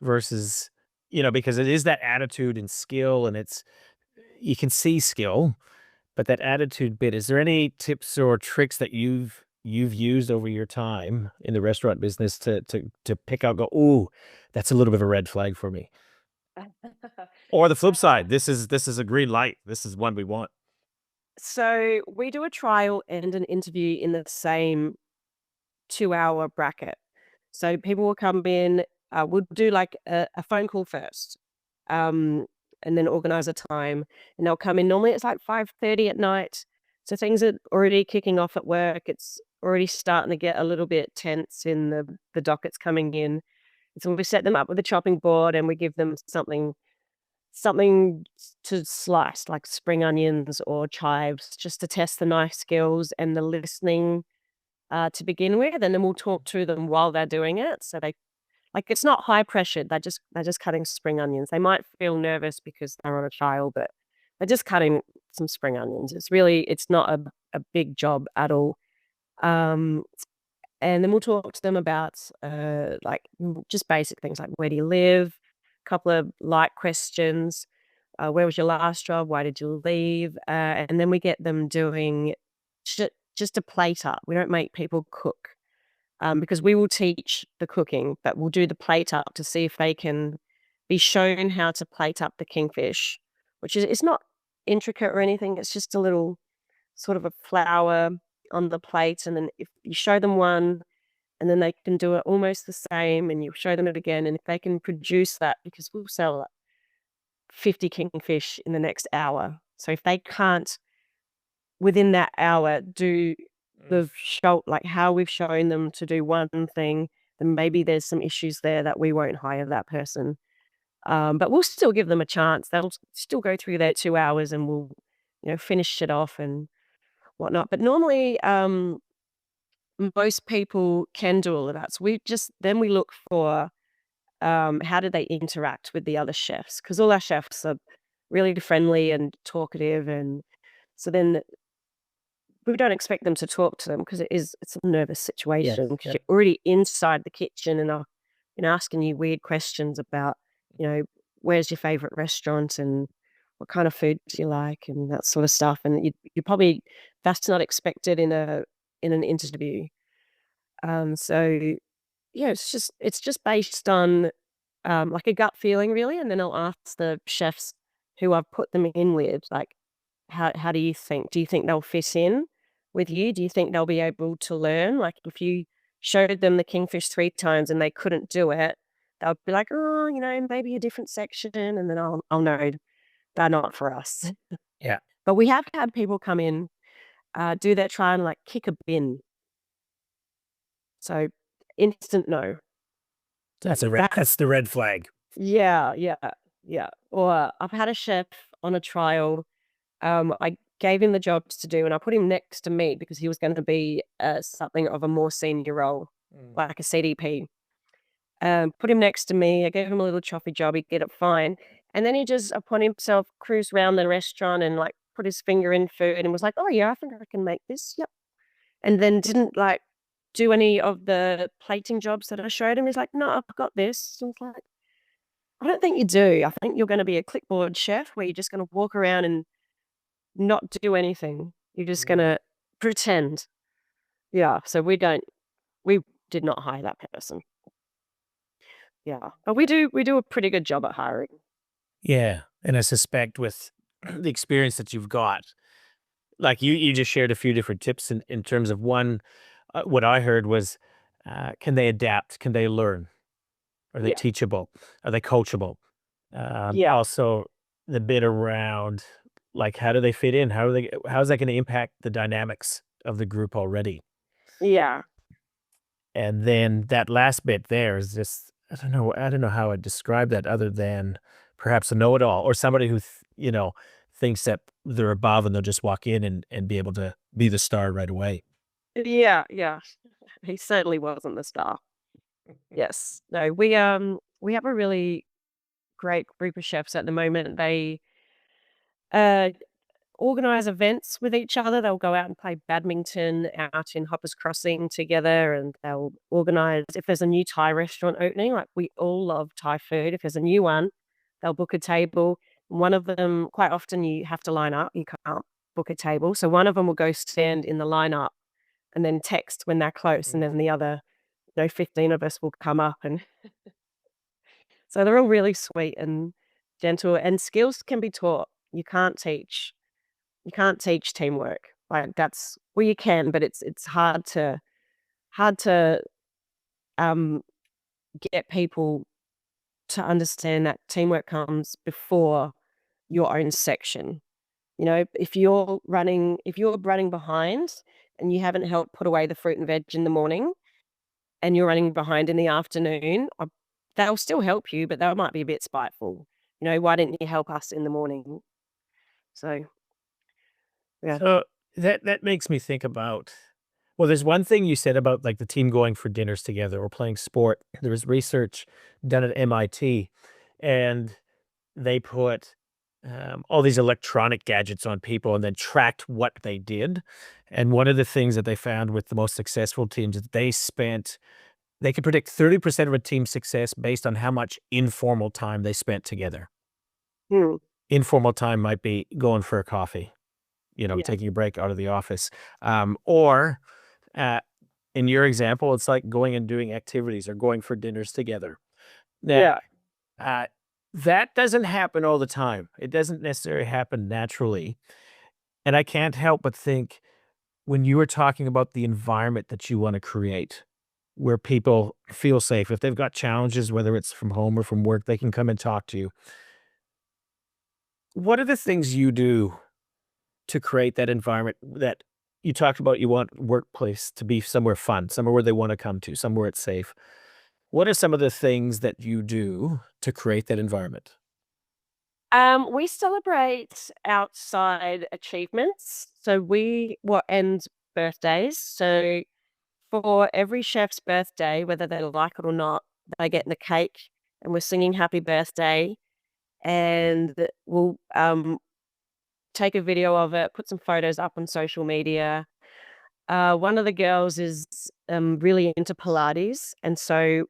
versus, because it is that attitude and skill and you can see skill, but that attitude bit, is there any tips or tricks that you've used over your time in the restaurant business to pick out, go, "Ooh, that's a little bit of a red flag for me." Or the flip side, this is a green light. This is one we want. so we do a trial and an interview in the same 2-hour bracket. So people will come in, we'll do like a phone call first, um, and then organize a time, and they'll come in. Normally it's like 5:30 at night. So things are already kicking off at work. It's already starting to get a little bit tense in the dockets coming in. So we set them up with a chopping board, and we give them something to slice, like spring onions or chives, just to test the knife skills and the listening, to begin with, and then we'll talk to them while they're doing it. So it's not high pressured. They're just cutting spring onions. They might feel nervous because they're on a trial, but they're just cutting some spring onions. It's not a big job at all. Um, and then we'll talk to them about, just basic things like, where do you live? A couple of light questions. Where was your last job? Why did you leave? And then we get them doing just a plate up. We don't make people cook, because we will teach the cooking, but we'll do the plate up to see if they can be shown how to plate up the kingfish, which is, it's not intricate or anything. It's just a little sort of a flower on the plate, and then if you show them one, and then they can do it almost the same, and you show them it again, and if they can produce that, because we'll sell like 50 kingfish in the next hour. So if they can't, within that hour, do Mm. the show, like how we've shown them to do one thing, then maybe there's some issues there that we won't hire that person. But we'll still give them a chance. They'll still go through their 2 hours, and we'll, finish it off and whatnot. But normally, most people can do all of that. So we look for, how do they interact with the other chefs? Because all our chefs are really friendly and talkative, and so then we don't expect them to talk to them, because it's a nervous Yes. situation, because Yep. you're already inside the kitchen and are, asking you weird questions about, you know, where's your favorite restaurant and what kind of food do you like and that sort of stuff. And you probably, that's not expected in an interview. So yeah, it's just based on, like a gut feeling, really. And then I'll ask the chefs who I've put them in with, like, how do you think? Do you think they'll fit in with you? Do you think they'll be able to learn? Like, if you showed them the kingfish 3 times and they couldn't do it, they'll be like, "Oh, maybe a different section," and then I'll know they're not for us. Yeah. But we have had people come in, do that, try and, like, kick a bin. So, instant no. Like, that. That's the red flag. Yeah, yeah, yeah. Or I've had a chef on a trial. I gave him the jobs to do, and I put him next to me because he was gonna be, something of a more senior role, Mm. like a CDP. Put him next to me, I gave him a little choppy job, he'd get it fine, And then he just, upon himself, cruised around the restaurant and like put his finger in food and was like, "Oh yeah, I think I can make this. Yep." And then didn't like do any of the plating jobs that I showed him. He's like, "No, I've got this." I was like, "I don't think you do. I think you're going to be a clipboard chef where you're just going to walk around and not do anything. You're just going Mm. to pretend." Yeah. So we did not hire that person. Yeah. But we do a pretty good job at hiring. Yeah, and I suspect with the experience that you've got, like you just shared a few different tips in terms of one, what I heard was, can they adapt? Can they learn? Are they Yeah. teachable? Are they coachable? Yeah. Also, the bit around like how do they fit in? How's that going to impact the dynamics of the group already? Yeah. And then that last bit there is just I don't know how I'd describe that other than perhaps a know-it-all or somebody who thinks that they're above and they'll just walk in and be able to be the star right away. Yeah. Yeah. He certainly wasn't the star. Yes. No, we have a really great group of chefs at the moment. They uh organize events with each other. They'll go out and play badminton out in Hoppers Crossing together, and they'll organize if there's a new Thai restaurant opening, like we all love Thai food. If there's a new one, they'll book a table. One of them, quite often you have to line up. You can't book a table. So one of them will go stand in the lineup and then text when they're close, and then the other, 15 of us will come up, and so they're all really sweet and gentle, and skills can be taught. You can't teach teamwork. Like, that's well, you can, but it's hard to, um, get people to understand that teamwork comes before your own section. If you're running behind and you haven't helped put away the fruit and veg in the morning, and you're running behind in the afternoon, they'll still help you, but they might be a bit spiteful. "Why didn't you help us in the morning?" So, yeah. So that makes me think about well, there's one thing you said about like the team going for dinners together or playing sport. There was research done at MIT, and they put all these electronic gadgets on people and then tracked what they did. And one of the things that they found with the most successful teams is they could predict 30% of a team's success based on how much informal time they spent together. Hmm. Informal time might be going for a coffee, Yeah. taking a break out of the office. Or uh, in your example, it's like going and doing activities or going for dinners together. Now, Yeah. uh, that doesn't happen all the time. It doesn't necessarily happen naturally. And I can't help but think when you were talking about the environment that you want to create, where people feel safe, if they've got challenges, whether it's from home or from work, they can come and talk to you. What are the things you do to create that environment that you talked about? You want workplace to be somewhere fun, somewhere where they want to come to, somewhere it's safe. What are some of the things that you do to create that environment? We celebrate outside achievements. So and birthdays. So for every chef's birthday, whether they like it or not, they get the cake and we're singing happy birthday, and we'll take a video of it, put some photos up on social media. One of the girls is really into Pilates, and so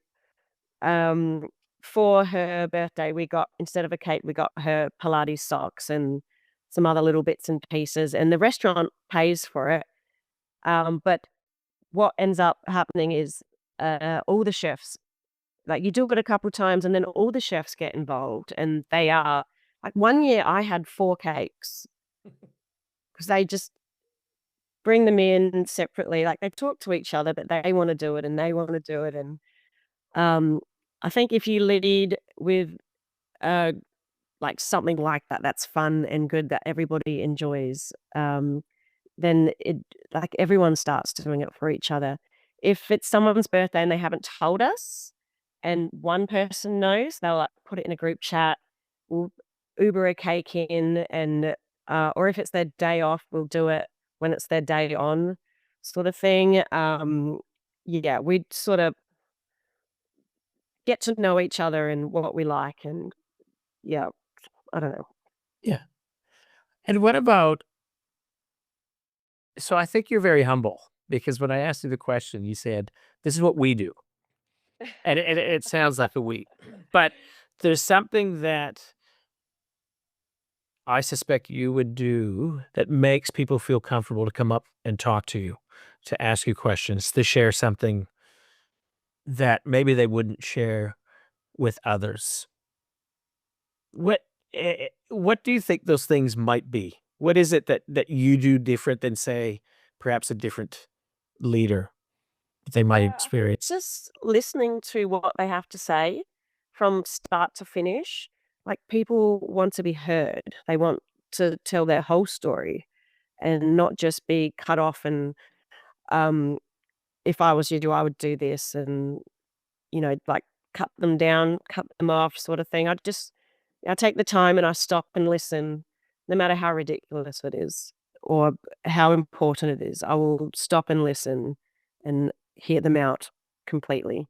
um, for her birthday, we got instead of a cake, we got her Pilates socks and some other little bits and pieces, and the restaurant pays for it. But what ends up happening is all the chefs, like you do it a couple times, and then all the chefs get involved, and they are like one year I had 4 cakes because they just bring them in separately. Like they talk to each other, but they want to do it and they want to do it. And um, I think if you lead with uh, like something like that, that's fun and good that everybody enjoys, then everyone starts doing it for each other. If it's someone's birthday and they haven't told us, and one person knows, they'll like put it in a group chat. We'll Uber a cake in, and or if it's their day off, we'll do it when it's their day on, sort of thing. Yeah, we sort of get to know each other and what we like, and yeah. I don't know. Yeah. And what about, so I think you're very humble because when I asked you the question, you said, this is what we do. And it sounds like a we. But there's something that I suspect you would do that makes people feel comfortable to come up and talk to you, to ask you questions, to share something that maybe they wouldn't share with others. What do you think those things might be? What is it that you do different than, say, perhaps a different leader they might I think experience? just listening to what they have to say from start to finish. Like, people want to be heard. They want to tell their whole story and not just be cut off and, um, "If I was you, I would do this," and, like, cut them down, cut them off sort of thing. I take the time and I stop and listen, no matter how ridiculous it is or how important it is. I will stop and listen and hear them out completely.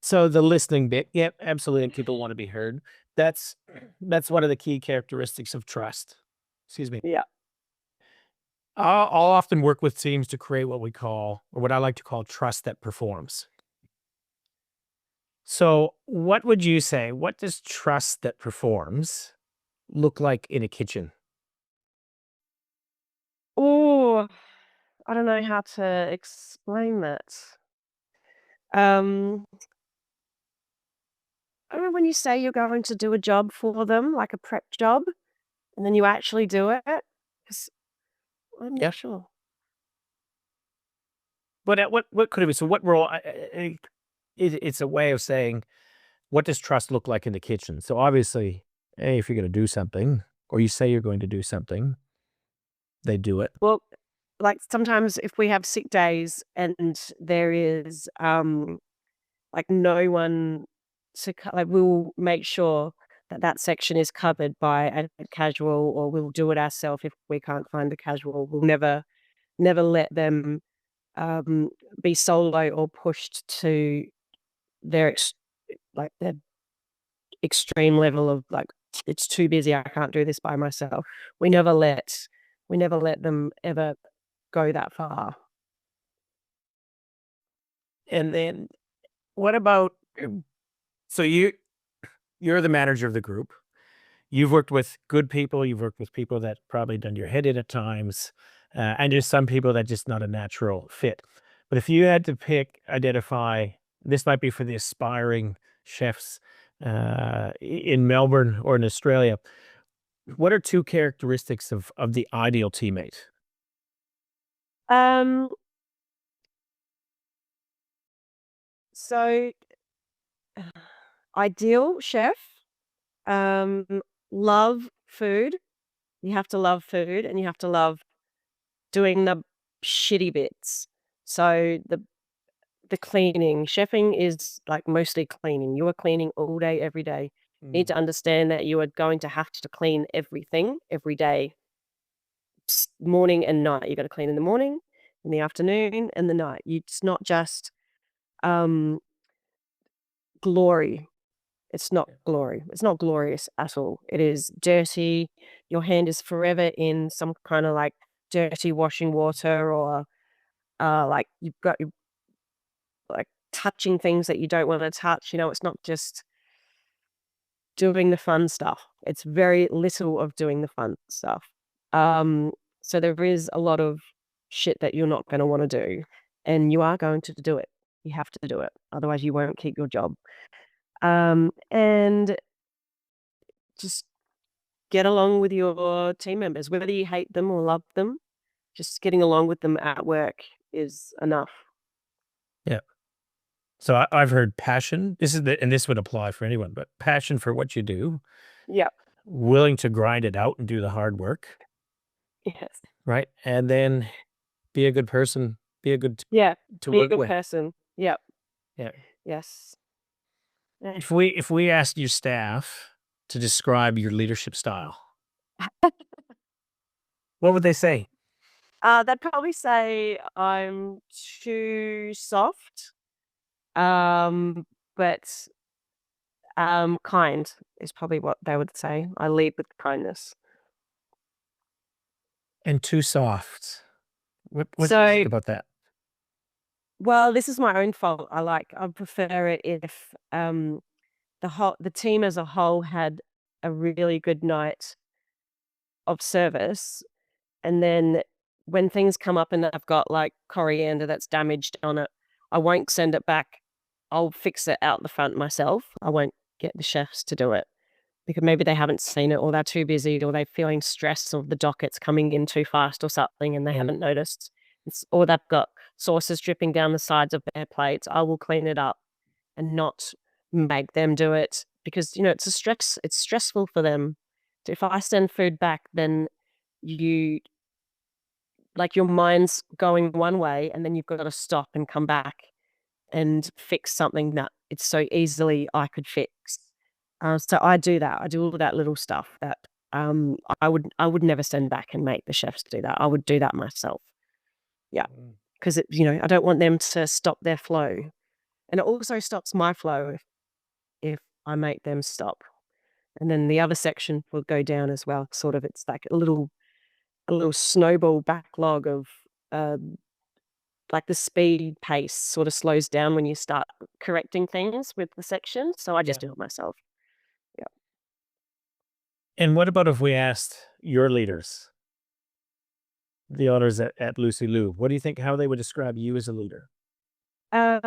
So the listening bit, yep, absolutely, and people wanna be heard. That's that's one of the key characteristics of trust. Excuse me. Yeah. I'll often work with teams to create what we call, or what I like to call, trust that performs. So, what would you say? What does trust that performs look like in a kitchen? Oh, I don't know how to explain that. Um, I don't know, when you say you're going to do a job for them, like a prep job, and then you actually do it, 'cause I'm Yeah. not sure. But what could it be? So, what role? It's a way of saying, what does trust look like in the kitchen? So, obviously, hey, if you're going to do something, or you say you're going to do something, they do it. Well, like, sometimes if we have sick days and there is, like, no one like, we'll make sure that that section is covered by a casual, or we'll do it ourselves if we can't find a casual. We'll never let them, um, be solo or pushed to their their extreme level of, like, "It's too busy, I can't do this by myself." We never let we never let them ever go that far. And then, what about? So you're the manager of the group. You've worked with good people, you've worked with people that probably done your head in at times, and there's some people that just not a natural fit. But if you had to identify, this might be for the aspiring chefs in Melbourne or in Australia. What are two characteristics of the ideal teammate? Um, so ideal chef, um, love food. You have to love food and you have to love doing the shitty bits. So the cleaning, chefing is like mostly cleaning. You are cleaning all day, every day. You need Mm, to understand that you are going to have to clean everything every day, morning and night. You got to clean in the morning, in the afternoon, and the night. It's not just um, glory. It's not yeah. glory. It's not glorious at all. It is dirty. Your hand is forever in some kind of like dirty washing water, or like you've got you like touching things that you don't want to touch. It's not just doing the fun stuff. It's very little of doing the fun stuff. Um, so there is a lot of shit that you're not going to want to do, and you are going to do it. You have to do it, otherwise you won't keep your job. And just get along with your team members, whether you hate them or love them. Just getting along with them at work is enough. Yeah. So I've heard passion. This is and this would apply for anyone, but passion for what you do, Yeah. willing to grind it out and do the hard work, Yes. right? And then be a good person, be a good Yeah. to Be a work good with. person. Yep. Yeah. Yes. Eh. If we asked your staff to describe your leadership style, what would they say? They'd probably say I'm too soft, um, but Kind is probably what they would say. I lead with kindness. And too soft. What do you think So, about that? well, this is my own fault. I prefer it if the team as a whole had a really good night of service, and then when things come up and I've got like coriander that's damaged on it, I won't send it back. I'll fix it out the front myself. I won't get the chefs to do it because maybe they haven't seen it or they're too busy or they're feeling stressed or the docket's coming in too fast or something and they haven't noticed. Or they've got sauces dripping down the sides of their plates. I will clean it up and not make them do it because, it's stressful for them. If I send food back, then you your mind's going one way and then you've got to stop and come back and fix something that it's so easily I could fix. So I do that. I do all of that little stuff that I would never send back and make the chefs do that. I would do that myself. Yeah, Mm. because I don't want them to stop their flow, and it also stops my flow if I make them stop. And then the other section will go down as well. Sort of, it's like a little snowball backlog of um, like the speed pace sort of slows down when you start correcting things with the section. So I Yeah. just do it myself. And what about if we asked your leaders, the owners at Lucy Liu, what do you think how they would describe you as a leader? Yeah.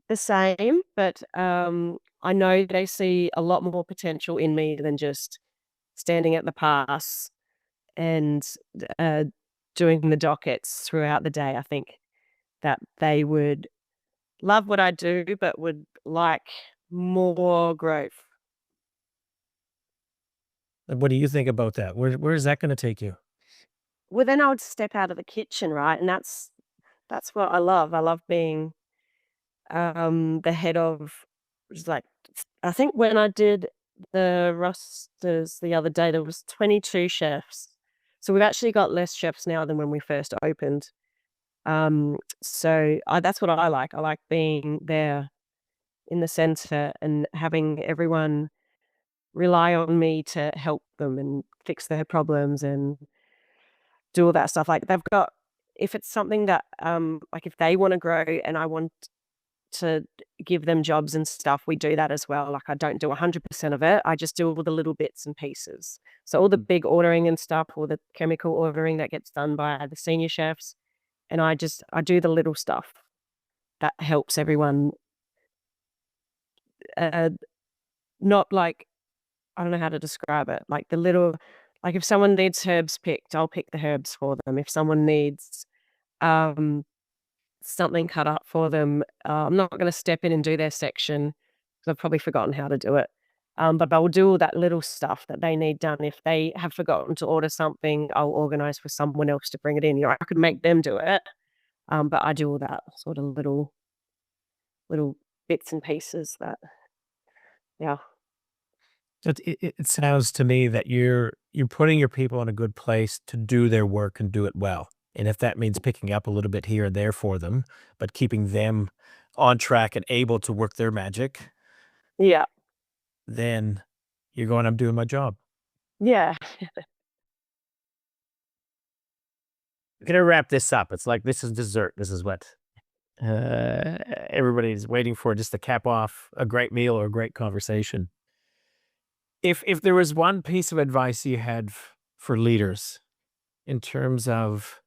The same, but I know they see a lot more potential in me than just standing at the pass and uh, doing the dockets throughout the day. I think that they would love what I do, but would like more growth. And what do you think about that? Where is that gonna take you? Well, then I would step out of the kitchen, right? And that's what I love. I love being the head of was like I think when I did the rosters the other day, there was 22 chefs. So we've actually got less chefs now than when we first opened. That's what I like. I like being there in the center and having everyone rely on me to help them and fix their problems and do all that stuff. Like they've got if it's something that like if they want to grow and I want to give them jobs and stuff, we do that as well. Like I don't do 100% of it. I just do all the little bits and pieces. So all the big ordering and stuff, all the chemical ordering that gets done by the senior chefs, and I do the little stuff that helps everyone. Uh, Not like I don't know how to describe it. Like the little, like if someone needs herbs picked, I'll pick the herbs for them. If someone needs um something cut up for them. I'm not going to step in and do their section because I've probably forgotten how to do it. But I will do all that little stuff that they need done. If they have forgotten to order something, I'll organize for someone else to bring it in. I could make them do it, but I do all that sort of little bits and pieces that, yeah, It sounds to me that you're putting your people in a good place to do their work and do it well. And if that means picking up a little bit here and there for them, but keeping them on track and able to work their magic, yeah, then you're going, I'm doing my job. yeah. I'm gonna wrap this up. It's like this is dessert. This is what everybody's waiting for, just to cap off a great meal or a great conversation. If there was one piece of advice you had for leaders in terms of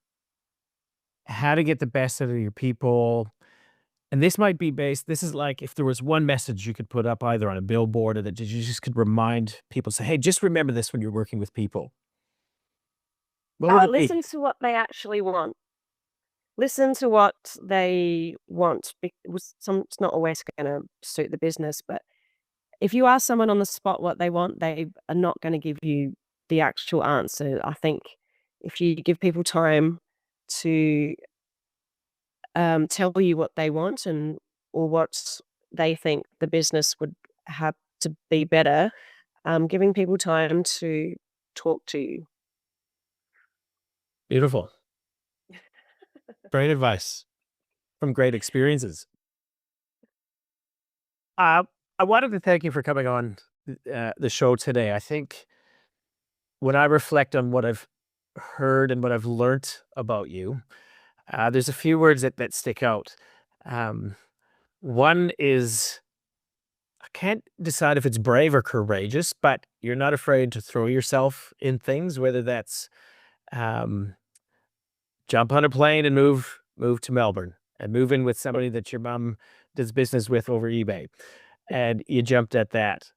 how to get the best out of your people, and this might be based, this is like if there was one message you could put up either on a billboard or that you just could remind people, say, hey, just remember this when you're working with people. What would it be? Listen to what they actually want. Listen to what they want. It's not always going to suit the business, but if you ask someone on the spot what they want, they are not gonna give you the actual answer. I think if you give people time to, tell you what they want and or what they think the business would have to be better, giving people time to talk to you. Beautiful. Great advice from great experiences. Uh, I wanted to thank you for coming on the show today. I think when I reflect on what I've heard and what I've learnt about you, there's a few words that stick out. Um, One is I can't decide if it's brave or courageous, but you're not afraid to throw yourself in things, whether that's um, jump on a plane and move to Melbourne and move in with somebody that your mom does business with over eBay, and you jumped at that.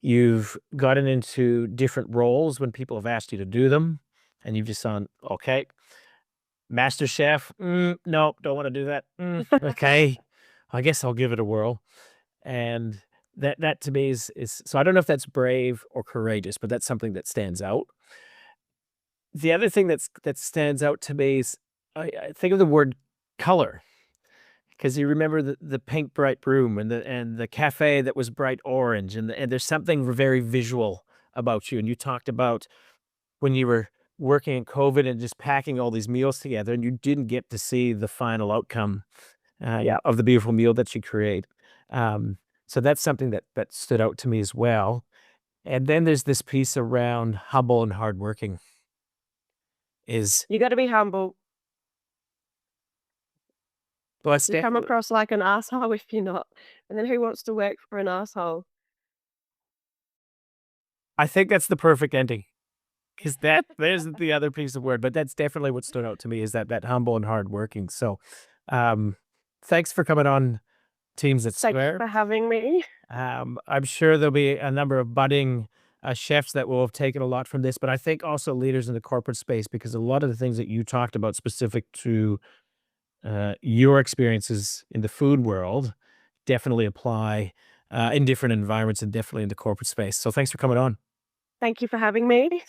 You've gotten into different roles when people have asked you to do them, and you've just gone, okay, Master Chef, no, don't want to do that. Okay, I guess I'll give it a whirl. And that to me is so I don't know if that's brave or courageous, but that's something that stands out. The other thing that stands out to me is I think of the word color, because you remember the pink bright room and the cafe that was bright orange, and there's something very visual about you. And you talked about when you were working in COVID and just packing all these meals together, and you didn't get to see the final outcome, of the beautiful meal that you create. Um, so that's something that stood out to me as well. And then there's this piece around humble and hardworking. Is You gotta be humble. well, it's You come definitely. across like an asshole if you're not. And then who wants to work for an asshole? I think that's the perfect ending. Because there's the other piece of word, but that's definitely what stood out to me is that humble and hardworking. So, um, thanks for coming on Teams That Thank you Swear. for having me. I'm sure there'll be a number of budding chefs that will have taken a lot from this, but I think also leaders in the corporate space, because a lot of the things that you talked about specific to your experiences in the food world definitely apply in different environments and definitely in the corporate space. So thanks for coming on. Thank you for having me.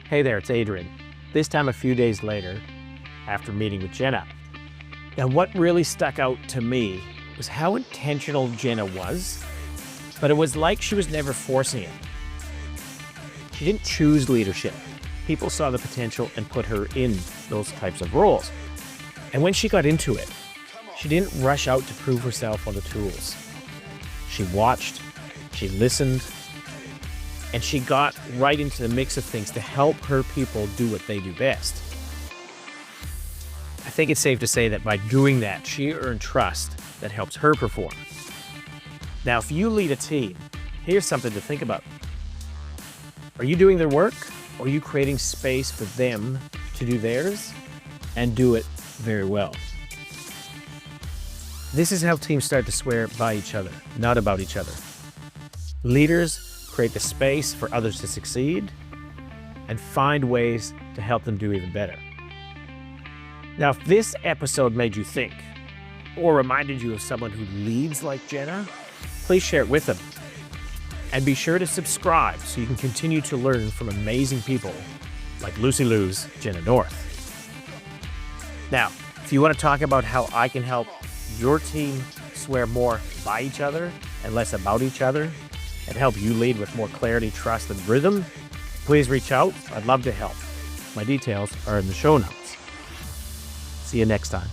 Hey there, it's Adrian. This time a few days later, after meeting with Jenna. Now, what really stuck out to me was how intentional Jenna was, but it was like she was never forcing it. She didn't choose leadership. People saw the potential and put her in those types of roles. And when she got into it, she didn't rush out to prove herself on the tools. She watched, she listened, and she got right into the mix of things to help her people do what they do best. I think it's safe to say that by doing that, she earned trust that helps her perform. Now, if you lead a team, here's something to think about. Are you doing their work, or are you creating space for them to do theirs and do it very well? This is how teams start to swear by each other, not about each other. Leaders create the space for others to succeed and find ways to help them do even better. Now, if this episode made you think or reminded you of someone who leads like Jenna, please share it with them. And be sure to subscribe so you can continue to learn from amazing people like Lucy Liu's Jenna North. Now, if you want to talk about how I can help your team swear more by each other and less about each other, and help you lead with more clarity, trust, and rhythm, please reach out. I'd love to help. My details are in the show notes. See you next time.